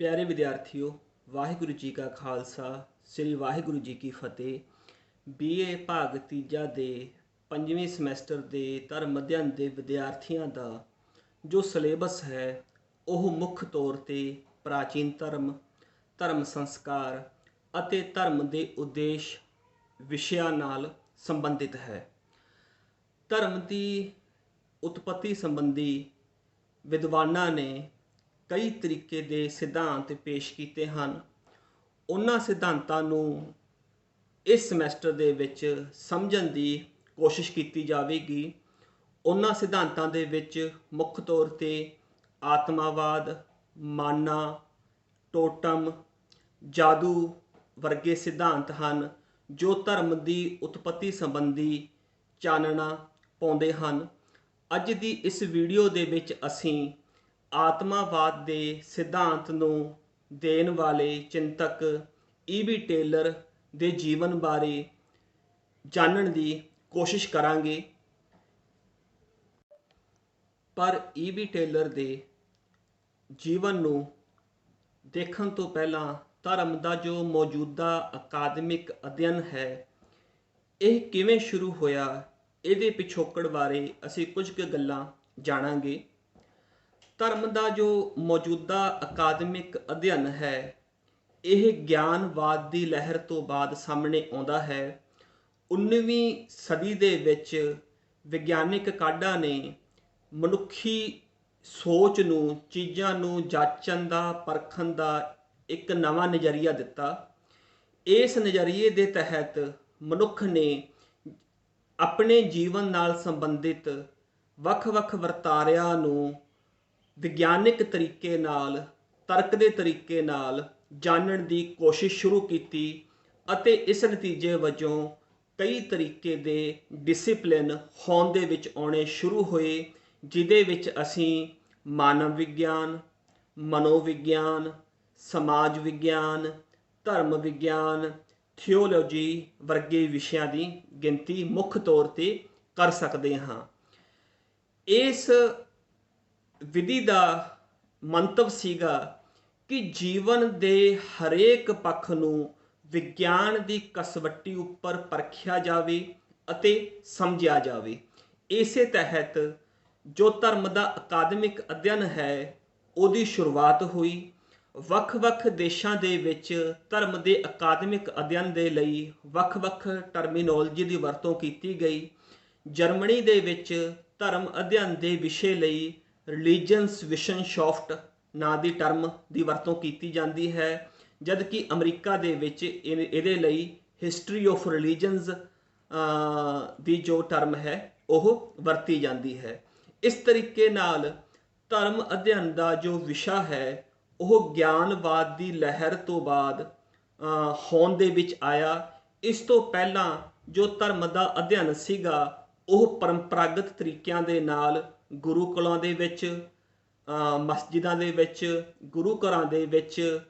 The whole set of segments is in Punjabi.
प्यारे विद्यार्थियों, वाहिगुरु जी का खालसा श्री वाहिगुरु जी की फतेह। BA ਭਾਗ ਤੀਜਾ ਦੇ 5ਵੇਂ ਸਮੈਸਟਰ ਦੇ ਧਰਮ ਅਧਿਐਨ ਦੇ ਵਿਦਿਆਰਥੀਆਂ ਦਾ ਜੋ ਸਿਲੇਬਸ ਹੈ ਉਹ ਮੁੱਖ ਤੌਰ ਤੇ ਪ੍ਰਾਚੀਨ ਧਰਮ, ਧਰਮ ਸੰਸਕਾਰ ਅਤੇ ਧਰਮ ਦੇ ਉਦੇਸ਼ ਵਿਸ਼ਿਆਂ ਨਾਲ ਸੰਬੰਧਿਤ ਹੈ। ਧਰਮ ਦੀ ਉਤਪਤੀ ਸੰਬੰਧੀ ਵਿਦਵਾਨਾਂ ਨੇ ਕਈ ਤਰੀਕੇ ਦੇ ਸਿਧਾਂਤ ਪੇਸ਼ ਕੀਤੇ ਹਨ। ਉਹਨਾਂ ਸਿਧਾਂਤਾਂ ਨੂੰ ਇਸ ਸਮੈਸਟਰ ਦੇ ਵਿੱਚ ਸਮਝਣ ਦੀ ਕੋਸ਼ਿਸ਼ ਕੀਤੀ ਜਾਵੇਗੀ। ਉਹਨਾਂ ਸਿਧਾਂਤਾਂ ਦੇ ਵਿੱਚ ਮੁੱਖ ਤੌਰ ਤੇ ਆਤਮਾਵਾਦ, ਮਾਨਾ, ਟੋਟਮ, ਜਾਦੂ ਵਰਗੇ ਸਿਧਾਂਤ ਹਨ ਜੋ ਧਰਮ ਦੀ ਉਤਪਤੀ ਸੰਬੰਧੀ ਚਾਨਣਾ ਪਾਉਂਦੇ ਹਨ। ਅੱਜ ਦੀ ਇਸ ਵੀਡੀਓ ਦੇ ਵਿੱਚ ਅਸੀਂ ਆਤਮਾਵਾਦ ਦੇ ਸਿਧਾਂਤ ਨੂੰ ਦੇਣ ਵਾਲੇ ਚਿੰਤਕ E.B. ਟੇਲਰ ਦੇ ਜੀਵਨ ਬਾਰੇ ਜਾਣਨ ਦੀ ਕੋਸ਼ਿਸ਼ ਕਰਾਂਗੇ। ਪਰ E.B. ਟੇਲਰ ਦੇ ਜੀਵਨ ਨੂੰ ਦੇਖਣ ਤੋਂ ਪਹਿਲਾਂ ਧਰਮ ਦਾ ਜੋ ਮੌਜੂਦਾ ਅਕਾਦਮਿਕ ਅਧਿਐਨ ਹੈ ਇਹ ਕਿਵੇਂ ਸ਼ੁਰੂ ਹੋਇਆ, ਇਹਦੇ ਪਿਛੋਕੜ ਬਾਰੇ ਅਸੀਂ ਕੁਝ ਕੁ ਗੱਲਾਂ ਜਾਣਾਂਗੇ। ਧਰਮ ਦਾ ਜੋ ਮੌਜੂਦਾ ਅਕਾਦਮਿਕ ਅਧਿਐਨ ਹੈ ਇਹ ਗਿਆਨਵਾਦ ਦੀ ਲਹਿਰ ਤੋਂ ਬਾਅਦ ਸਾਹਮਣੇ ਆਉਂਦਾ ਹੈ। 19ਵੀਂ ਸਦੀ ਦੇ ਵਿੱਚ ਵਿਗਿਆਨਿਕ ਕਾਢਾਂ ਨੇ ਮਨੁੱਖੀ ਸੋਚ ਨੂੰ, ਚੀਜ਼ਾਂ ਨੂੰ ਜਾਂਚਣ ਦਾ, ਪਰਖਣ ਦਾ ਇੱਕ ਨਵਾਂ ਨਜ਼ਰੀਆ ਦਿੱਤਾ। ਇਸ ਨਜ਼ਰੀਏ ਦੇ ਤਹਿਤ ਮਨੁੱਖ ਨੇ ਆਪਣੇ ਜੀਵਨ ਨਾਲ ਸੰਬੰਧਿਤ ਵੱਖ-ਵੱਖ ਵਰਤਾਰਿਆਂ ਨੂੰ ਵਿਗਿਆਨਿਕ ਤਰੀਕੇ ਨਾਲ, ਤਰਕ ਦੇ ਤਰੀਕੇ ਨਾਲ ਜਾਣਨ ਦੀ ਕੋਸ਼ਿਸ਼ ਸ਼ੁਰੂ ਕੀਤੀ ਅਤੇ ਇਸ ਨਤੀਜੇ ਵਜੋਂ ਕਈ ਤਰੀਕੇ ਦੇ ਡਿਸਿਪਲਿਨ ਹੋਂਦ ਦੇ ਵਿੱਚ ਆਉਣੇ ਸ਼ੁਰੂ ਹੋਏ, ਜਿਹਦੇ ਵਿੱਚ ਅਸੀਂ ਮਾਨਵ ਵਿਗਿਆਨ, ਮਨੋਵਿਗਿਆਨ, ਸਮਾਜ ਵਿਗਿਆਨ, ਧਰਮ ਵਿਗਿਆਨ, ਥਿਓਲੋਜੀ ਵਰਗੇ ਵਿਸ਼ਿਆਂ ਦੀ ਗਿਣਤੀ ਮੁੱਖ ਤੌਰ ਤੇ ਕਰ ਸਕਦੇ ਹਾਂ। ਇਸ ਵਿਧੀ ਦਾ ਮੰਤਵ ਸੀਗਾ ਕਿ ਜੀਵਨ ਦੇ ਹਰੇਕ ਪੱਖ ਨੂੰ ਵਿਗਿਆਨ ਦੀ ਕਸਵੱਟੀ ਉੱਪਰ ਪਰਖਿਆ ਜਾਵੇ ਅਤੇ ਸਮਝਿਆ ਜਾਵੇ। ਇਸੇ ਤਹਿਤ ਜੋ ਧਰਮ ਦਾ ਅਕਾਦਮਿਕ ਅਧਿਐਨ ਹੈ ਉਹਦੀ ਸ਼ੁਰੂਆਤ ਹੋਈ। ਵੱਖ-ਵੱਖ ਦੇਸ਼ਾਂ ਦੇ ਵਿੱਚ ਧਰਮ ਦੇ ਅਕਾਦਮਿਕ ਅਧਿਐਨ ਦੇ ਲਈ ਵੱਖ-ਵੱਖ ਟਰਮੀਨੋਲੋਜੀ ਦੀ ਵਰਤੋਂ ਕੀਤੀ ਗਈ। ਜਰਮਨੀ ਦੇ ਵਿੱਚ ਧਰਮ ਅਧਿਐਨ ਦੇ ਵਿਸ਼ੇ ਲਈ ਰਿਲੀਜਨਸ ਵਿਸ਼ਨਸ਼ਾਫਟ ਨਾਂ ਦੀ ਟਰਮ ਦੀ ਵਰਤੋਂ ਕੀਤੀ ਜਾਂਦੀ ਹੈ, ਜਦ ਕਿ ਅਮਰੀਕਾ ਦੇ ਵਿੱਚ ਇਹਦੇ ਲਈ ਹਿਸਟਰੀ ਆਫ ਰਿਲੀਜਨਸ ਦੀ ਜੋ ਟਰਮ ਹੈ ਉਹ ਵਰਤੀ ਜਾਂਦੀ ਹੈ। ਇਸ ਤਰੀਕੇ ਨਾਲ ਧਰਮ ਅਧਿਐਨ ਦਾ ਜੋ ਵਿਸ਼ਾ ਹੈ ਉਹ ਗਿਆਨਵਾਦ ਦੀ ਲਹਿਰ ਤੋਂ ਬਾਅਦ ਹੋਂਦ ਦੇ ਵਿੱਚ ਆਇਆ। ਇਸ ਤੋਂ ਪਹਿਲਾਂ ਜੋ ਧਰਮ ਦਾ ਅਧਿਐਨ ਸੀਗਾ ਉਹ ਪਰੰਪਰਾਗਤ ਤਰੀਕਿਆਂ ਦੇ ਨਾਲ ਗੁਰੂ ਕੁਲਾਂ ਦੇ ਵਿੱਚ, ਮਸਜਿਦਾਂ ਦੇ ਵਿੱਚ, ਗੁਰੂ ਘਰਾਂ ਦੇ ਵਿੱਚ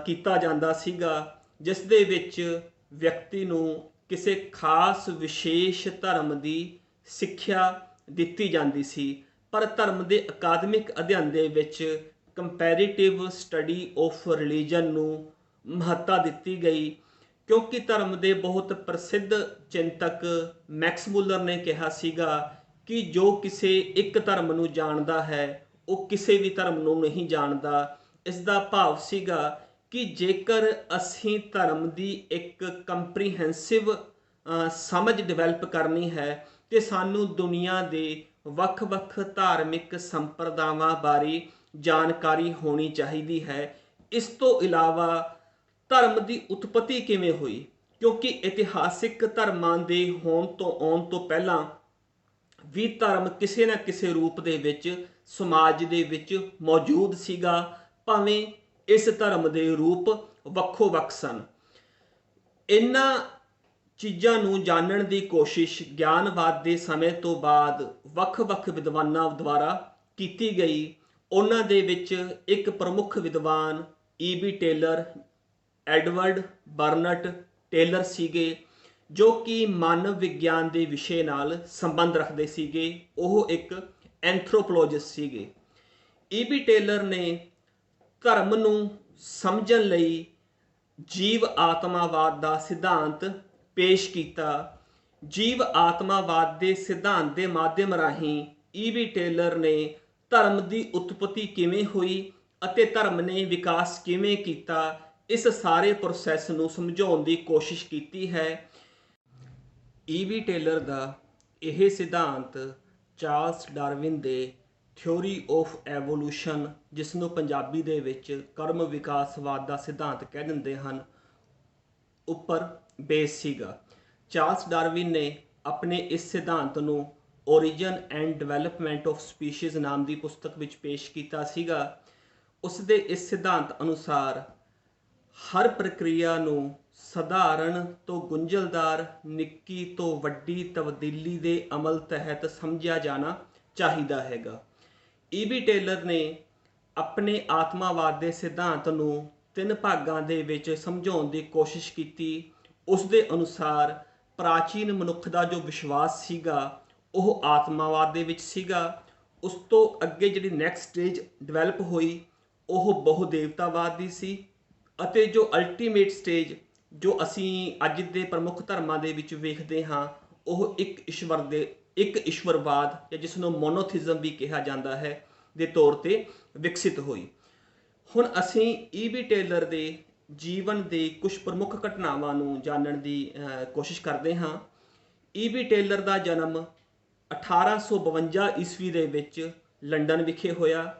ਕੀਤਾ ਜਾਂਦਾ ਸੀਗਾ, ਜਿਸ ਦੇ ਵਿੱਚ ਵਿਅਕਤੀ ਨੂੰ ਕਿਸੇ ਖਾਸ ਵਿਸ਼ੇਸ਼ ਧਰਮ ਦੀ ਸਿੱਖਿਆ ਦਿੱਤੀ ਜਾਂਦੀ ਸੀ। ਪਰ ਧਰਮ ਦੇ ਅਕਾਦਮਿਕ ਅਧਿਐਨ ਦੇ ਵਿੱਚ ਕੰਪੈਰੀਟਿਵ ਸਟੱਡੀ ਆਫ ਰਿਲੀਜਨ ਨੂੰ ਮਹੱਤਤਾ ਦਿੱਤੀ ਗਈ, ਕਿਉਂਕਿ ਧਰਮ ਦੇ ਬਹੁਤ ਪ੍ਰਸਿੱਧ ਚਿੰਤਕ ਮੈਕਸ ਮੁਲਰ ਨੇ ਕਿਹਾ ਸੀਗਾ ਕਿ ਜੋ ਕਿਸੇ ਇੱਕ ਧਰਮ ਨੂੰ ਜਾਣਦਾ ਹੈ ਉਹ ਕਿਸੇ ਵੀ ਧਰਮ ਨੂੰ ਨਹੀਂ ਜਾਣਦਾ। ਇਸ ਦਾ ਭਾਵ ਸੀਗਾ ਕਿ ਜੇਕਰ ਅਸੀਂ ਧਰਮ ਦੀ ਇੱਕ ਕੰਪਰੀਹੈਂਸਿਵ ਸਮਝ ਡਿਵੈਲਪ ਕਰਨੀ ਹੈ ਤੇ ਸਾਨੂੰ ਦੁਨੀਆ ਦੇ ਵੱਖ-ਵੱਖ ਧਾਰਮਿਕ ਸੰਪਰਦਾਵਾਂ ਬਾਰੇ ਜਾਣਕਾਰੀ ਹੋਣੀ ਚਾਹੀਦੀ ਹੈ। ਇਸ ਤੋਂ ਇਲਾਵਾ ਧਰਮ ਦੀ ਉਤਪਤੀ ਕਿਵੇਂ ਹੋਈ, ਕਿਉਂਕਿ ਇਤਿਹਾਸਿਕ ਧਰਮਾਂ ਦੇ ਹੋਂਦ ਤੋਂ ਆਉਣ ਤੋਂ ਪਹਿਲਾਂ ਵੀ ਧਰਮ ਕਿਸੇ ਨਾ ਕਿਸੇ ਰੂਪ ਦੇ ਵਿੱਚ ਸਮਾਜ ਦੇ ਵਿੱਚ ਮੌਜੂਦ ਸੀਗਾ, ਭਾਵੇਂ ਇਸ ਧਰਮ ਦੇ ਰੂਪ ਵੱਖੋ-ਵੱਖ ਸਨ। ਇਹਨਾਂ ਚੀਜ਼ਾਂ ਨੂੰ ਜਾਣਨ ਦੀ ਕੋਸ਼ਿਸ਼ ਗਿਆਨਵਾਦ ਦੇ ਸਮੇਂ ਤੋਂ ਬਾਅਦ ਵੱਖ-ਵੱਖ ਵਿਦਵਾਨਾਂ ਦੁਆਰਾ ਕੀਤੀ ਗਈ। ਉਹਨਾਂ ਦੇ ਵਿੱਚ ਇੱਕ ਪ੍ਰਮੁੱਖ ਵਿਦਵਾਨ E.B. ਟੇਲਰ, ਐਡਵਰਡ ਬਰਨਟ ਟੇਲਰ ਸੀਗੇ, ਜੋ ਕਿ ਮਾਨਵ ਵਿਗਿਆਨ ਦੇ ਵਿਸ਼ੇ ਨਾਲ ਸੰਬੰਧ ਰੱਖਦੇ ਸੀਗੇ। ਉਹ ਇੱਕ ਐਂਥਰੋਪੋਲੋਜਿਸਟ ਸੀਗੇ। E.B. ਟੇਲਰ ਨੇ ਧਰਮ ਨੂੰ ਸਮਝਣ ਲਈ ਜੀਵ ਆਤਮਾਵਾਦ ਦਾ ਸਿਧਾਂਤ ਪੇਸ਼ ਕੀਤਾ। ਜੀਵ ਆਤਮਾਵਾਦ ਦੇ ਸਿਧਾਂਤ ਦੇ ਮਾਧਿਅਮ ਰਾਹੀਂ ਈ.ਬੀ. ਟੇਲਰ ਨੇ ਧਰਮ ਦੀ ਉਤਪਤੀ ਕਿਵੇਂ ਹੋਈ ਅਤੇ ਧਰਮ ਨੇ ਵਿਕਾਸ ਕਿਵੇਂ ਕੀਤਾ, ਇਸ ਸਾਰੇ ਪ੍ਰੋਸੈਸ ਨੂੰ ਸਮਝਾਉਣ ਦੀ ਕੋਸ਼ਿਸ਼ ਕੀਤੀ ਹੈ। ਈ.ਬੀ. ਟੇਲਰ ਦਾ ਇਹ ਸਿਧਾਂਤ ਚਾਰਲਸ ਡਾਰਵਿਨ ਦੇ ਥਿਊਰੀ ਆਫ ਐਵੋਲੂਸ਼ਨ, ਜਿਸ ਨੂੰ ਪੰਜਾਬੀ ਦੇ ਵਿੱਚ ਕਰਮ ਵਿਕਾਸਵਾਦ ਦਾ ਸਿਧਾਂਤ ਕਹਿ ਦਿੰਦੇ ਹਨ, ਉੱਪਰ ਬੇਸ ਸੀਗਾ। ਚਾਰਲਸ ਡਾਰਵਿਨ ਨੇ ਆਪਣੇ ਇਸ ਸਿਧਾਂਤ ਨੂੰ origin and development of species ਨਾਮ ਦੀ ਪੁਸਤਕ ਵਿੱਚ ਪੇਸ਼ ਕੀਤਾ ਸੀਗਾ। ਉਸ ਦੇ ਇਸ ਸਿਧਾਂਤ ਅਨੁਸਾਰ ਹਰ ਪ੍ਰਕਿਰਿਆ ਨੂੰ ਸਧਾਰਨ ਤੋਂ ਗੁੰਝਲਦਾਰ, ਨਿੱਕੀ ਤੋਂ ਵੱਡੀ ਤਬਦੀਲੀ ਦੇ ਅਮਲ ਤਹਿਤ ਸਮਝਿਆ ਜਾਣਾ ਚਾਹੀਦਾ ਹੈਗਾ। ਈ.ਬੀ. ਟੇਲਰ ਨੇ ਆਪਣੇ ਆਤਮਾਵਾਦ ਦੇ ਸਿਧਾਂਤ ਨੂੰ 3 ਭਾਗਾਂ ਦੇ ਵਿੱਚ ਸਮਝਾਉਣ ਦੀ ਕੋਸ਼ਿਸ਼ ਕੀਤੀ। ਉਸ ਦੇ ਅਨੁਸਾਰ ਪ੍ਰਾਚੀਨ ਮਨੁੱਖ ਦਾ ਜੋ ਵਿਸ਼ਵਾਸ ਸੀਗਾ ਉਹ ਆਤਮਾਵਾਦ ਦੇ ਵਿੱਚ ਸੀਗਾ। ਉਸ ਤੋਂ ਅੱਗੇ ਜਿਹੜੀ ਨੈਕਸਟ ਸਟੇਜ ਡਿਵੈਲਪ ਹੋਈ ਉਹ ਬਹੁ ਦੇਵਤਾਵਾਦ ਦੀ ਸੀ, ਅਤੇ ਜੋ ਅਲਟੀਮੇਟ ਸਟੇਜ ਜੋ ਅਸੀਂ ਅੱਜ ਦੇ ਪ੍ਰਮੁੱਖ ਧਰਮਾਂ ਦੇ ਵਿੱਚ ਵੇਖਦੇ ਹਾਂ ਉਹ ਇੱਕ ਈਸ਼ਵਰਵਾਦ, ਜਾਂ ਜਿਸ ਨੂੰ ਮੋਨੋਥਿਜ਼ਮ ਵੀ ਕਿਹਾ ਜਾਂਦਾ ਹੈ, ਦੇ ਤੌਰ 'ਤੇ ਵਿਕਸਿਤ ਹੋਈ। ਹੁਣ ਅਸੀਂ ਈ.ਬੀ. ਟੇਲਰ ਦੇ ਜੀਵਨ ਦੇ ਕੁਝ ਪ੍ਰਮੁੱਖ ਘਟਨਾਵਾਂ ਨੂੰ ਜਾਣਨ ਦੀ ਕੋਸ਼ਿਸ਼ ਕਰਦੇ ਹਾਂ। ਈ.ਬੀ. ਟੇਲਰ ਦਾ ਜਨਮ 1852 ਈਸਵੀ ਦੇ ਵਿੱਚ ਲੰਡਨ ਵਿਖੇ ਹੋਇਆ।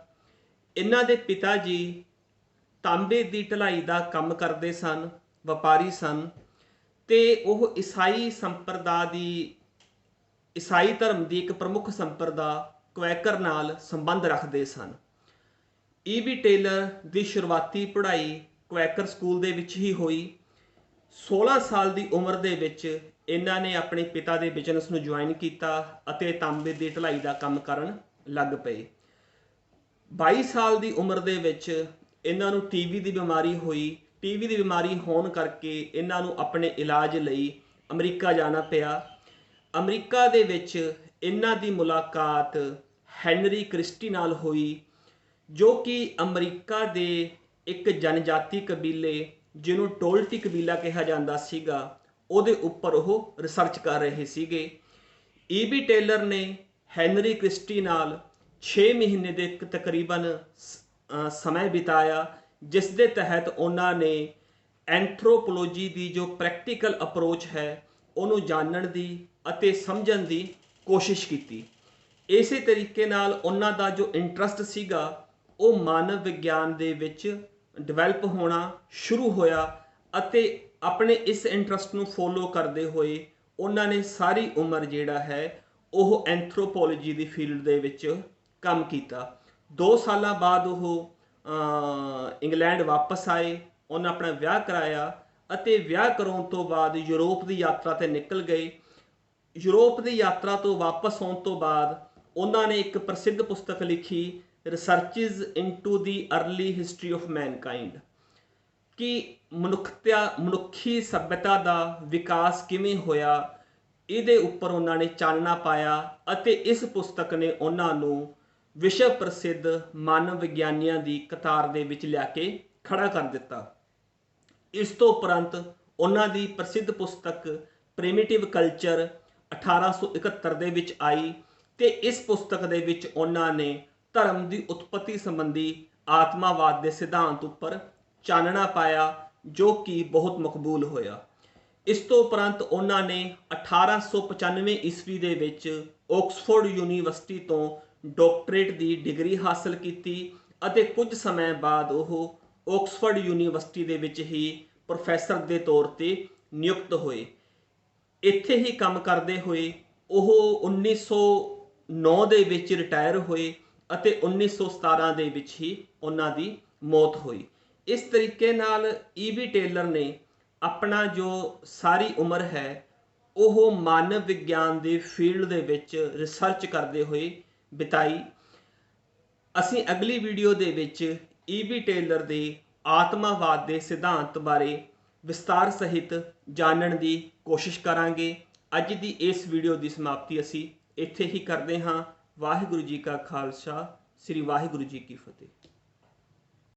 ਇਹਨਾਂ ਦੇ ਪਿਤਾ ਜੀ ਤਾਂਬੇ ਦੀ ਢਲਾਈ ਦਾ ਕੰਮ ਕਰਦੇ ਸਨ, ਵਪਾਰੀ ਸਨ, ਤੇ ਉਹ ਈਸਾਈ ਧਰਮ ਦੀ ਇੱਕ ਪ੍ਰਮੁੱਖ ਸੰਪਰਦਾ ਕੁਐਕਰ ਨਾਲ ਸੰਬੰਧ ਰੱਖਦੇ ਸਨ। ਈ.ਬੀ. ਟੇਲਰ ਦੀ ਸ਼ੁਰੂਆਤੀ ਪੜ੍ਹਾਈ ਕੁਐਕਰ ਸਕੂਲ ਦੇ ਵਿੱਚ ਹੀ ਹੋਈ। 16 ਸਾਲ ਦੀ ਉਮਰ ਦੇ ਵਿੱਚ ਇਹਨਾਂ ਨੇ ਆਪਣੇ ਪਿਤਾ ਦੇ ਬਿਜ਼ਨਸ ਨੂੰ ਜੁਆਇਨ ਕੀਤਾ ਅਤੇ ਤਾਂਬੇ ਦੀ ਢਲਾਈ ਦਾ ਕੰਮ ਕਰਨ ਲੱਗ ਪਏ। 22 ਸਾਲ ਦੀ ਉਮਰ ਦੇ ਵਿੱਚ ਇਹਨਾਂ ਨੂੰ ਟੀਬੀ ਦੀ ਬਿਮਾਰੀ ਹੋਈ। ਟੀਬੀ ਦੀ ਬਿਮਾਰੀ ਹੋਣ ਕਰਕੇ ਇਹਨਾਂ ਨੂੰ ਆਪਣੇ ਇਲਾਜ ਲਈ ਅਮਰੀਕਾ ਜਾਣਾ ਪਿਆ। ਅਮਰੀਕਾ ਦੇ ਵਿੱਚ ਇਹਨਾਂ ਦੀ ਮੁਲਾਕਾਤ ਹੈਨਰੀ ਕ੍ਰਿਸਟੀ ਨਾਲ ਹੋਈ, ਜੋ ਕਿ ਅਮਰੀਕਾ ਦੇ ਇੱਕ ਜਨਜਾਤੀ ਕਬੀਲੇ, ਜਿਹਨੂੰ ਟੋਲਟੀ ਕਬੀਲਾ ਕਿਹਾ ਜਾਂਦਾ ਸੀਗਾ, ਉਹਦੇ ਉੱਪਰ ਉਹ ਰਿਸਰਚ ਕਰ ਰਹੇ ਸੀਗੇ। ਈ.ਬੀ. ਟੇਲਰ ਨੇ ਹੈਨਰੀ ਕ੍ਰਿਸਟੀ ਨਾਲ 6 ਮਹੀਨੇ ਦੇ ਤਕਰੀਬਨ ਸਮਾਂ ਬਿਤਾਇਆ, ਜਿਸ ਦੇ ਤਹਿਤ ਉਹਨਾਂ ਨੇ ਐਂਥਰੋਪੋਲੋਜੀ ਦੀ ਜੋ ਪ੍ਰੈਕਟੀਕਲ ਅਪਰੋਚ ਹੈ ਉਹਨੂੰ ਜਾਣਨ ਦੀ ਅਤੇ ਸਮਝਣ ਦੀ ਕੋਸ਼ਿਸ਼ ਕੀਤੀ। ਇਸੇ ਤਰੀਕੇ ਨਾਲ ਉਹਨਾਂ ਦਾ ਜੋ ਇੰਟਰਸਟ ਸੀਗਾ ਉਹ ਮਾਨਵ ਵਿਗਿਆਨ ਦੇ ਵਿੱਚ ਡਿਵੈਲਪ ਹੋਣਾ ਸ਼ੁਰੂ ਹੋਇਆ, ਅਤੇ ਆਪਣੇ ਇਸ ਇੰਟਰਸਟ ਨੂੰ ਫੋਲੋ ਕਰਦੇ ਹੋਏ ਉਹਨਾਂ ਨੇ ਸਾਰੀ ਉਮਰ ਜਿਹੜਾ ਹੈ ਉਹ ਐਂਥਰੋਪੋਲੋਜੀ ਦੀ ਫੀਲਡ ਦੇ ਵਿੱਚ ਕੰਮ ਕੀਤਾ। 2 ਸਾਲਾਂ ਬਾਅਦ ਉਹ ਇੰਗਲੈਂਡ ਵਾਪਸ ਆਏ। ਉਹਨਾਂ ਆਪਣਾ ਵਿਆਹ ਕਰਾਇਆ ਅਤੇ ਵਿਆਹ ਕਰਾਉਣ ਤੋਂ ਬਾਅਦ ਯੂਰਪ ਦੀ ਯਾਤਰਾ 'ਤੇ ਨਿਕਲ ਗਏ। ਯੂਰਪ ਦੀ ਯਾਤਰਾ ਤੋਂ ਵਾਪਸ ਆਉਣ ਤੋਂ ਬਾਅਦ ਉਹਨਾਂ ਨੇ ਇੱਕ ਪ੍ਰਸਿੱਧ ਪੁਸਤਕ ਲਿਖੀ, researches into the early history of mankind, ਕਿ ਮਨੁੱਖੀ ਸੱਭਿਅਤਾ ਦਾ ਵਿਕਾਸ ਕਿਵੇਂ ਹੋਇਆ, ਇਹਦੇ ਉੱਪਰ ਉਹਨਾਂ ਨੇ ਚਾਨਣਾ ਪਾਇਆ, ਅਤੇ ਇਸ ਪੁਸਤਕ ਨੇ ਉਹਨਾਂ ਨੂੰ ਵਿਸ਼ਵ ਪ੍ਰਸਿੱਧ ਮਾਨਵ ਵਿਗਿਆਨੀਆਂ ਦੀ ਕਤਾਰ ਦੇ ਵਿੱਚ ਲਿਆ ਕੇ ਖੜਾ ਕਰ ਦਿੱਤਾ। ਇਸ ਤੋਂ ਉਪਰੰਤ ਉਹਨਾਂ ਦੀ ਪ੍ਰਸਿੱਧ ਪੁਸਤਕ ਪ੍ਰਿਮਿਟਿਵ ਕਲਚਰ 1871 ਦੇ ਵਿੱਚ ਆਈ, ਤੇ ਇਸ ਪੁਸਤਕ ਦੇ ਵਿੱਚ ਉਹਨਾਂ ਨੇ ਧਰਮ ਦੀ ਉਤਪਤੀ ਸੰਬੰਧੀ ਆਤਮਾਵਾਦ ਦੇ ਸਿਧਾਂਤ ਉੱਪਰ ਚਾਨਣਾ ਪਾਇਆ, ਜੋ ਕਿ ਬਹੁਤ ਮਕਬੂਲ ਹੋਇਆ। ਇਸ ਤੋਂ ਉਪਰੰਤ ਉਹਨਾਂ ਨੇ 1895 ਈਸਵੀ ਦੇ ਵਿੱਚ ਆਕਸਫੋਰਡ ਯੂਨੀਵਰਸਿਟੀ ਤੋਂ ਡਾਕਟਰੇਟ ਦੀ ਡਿਗਰੀ ਹਾਸਲ ਕੀਤੀ, ਅਤੇ ਕੁਝ ਸਮੇਂ ਬਾਅਦ ਉਹ ਆਕਸਫੋਰਡ ਯੂਨੀਵਰਸਿਟੀ ਦੇ ਵਿੱਚ ਹੀ ਪ੍ਰੋਫੈਸਰ ਦੇ ਤੌਰ 'ਤੇ ਨਿਯੁਕਤ ਹੋਏ। ਇੱਥੇ ਹੀ ਕੰਮ ਕਰਦੇ ਹੋਏ ਉਹ 1909 ਦੇ ਵਿੱਚ ਰਿਟਾਇਰ ਹੋਏ, ਅਤੇ 1917 ਦੇ ਵਿੱਚ ਹੀ ਉਹਨਾਂ ਦੀ ਮੌਤ ਹੋਈ। ਇਸ ਤਰੀਕੇ ਨਾਲ ਈ.ਬੀ. ਟੇਲਰ ਨੇ ਆਪਣਾ ਜੋ ਸਾਰੀ ਉਮਰ ਹੈ ਉਹ ਮਾਨਵ ਵਿਗਿਆਨ ਦੇ ਫੀਲਡ ਦੇ ਵਿੱਚ ਰਿਸਰਚ ਕਰਦੇ ਹੋਏ ਬਿਤਾਈ। ਅਸੀਂ ਅਗਲੀ ਵੀਡੀਓ ਦੇ ਵਿੱਚ ਈ.ਬੀ. ਟੇਲਰ ਦੇ ਆਤਮਾਵਾਦ ਦੇ ਸਿਧਾਂਤ ਬਾਰੇ ਵਿਸਤਾਰ ਸਹਿਤ ਜਾਣਨ ਦੀ ਕੋਸ਼ਿਸ਼ ਕਰਾਂਗੇ। ਅੱਜ ਦੀ ਇਸ ਵੀਡੀਓ ਦੀ ਸਮਾਪਤੀ ਅਸੀਂ ਇੱਥੇ ਹੀ ਕਰਦੇ ਹਾਂ। ਵਾਹਿਗੁਰੂ ਜੀ ਕਾ ਖਾਲਸਾ, ਸ੍ਰੀ ਵਾਹਿਗੁਰੂ ਜੀ ਕੀ ਫਤਿਹ।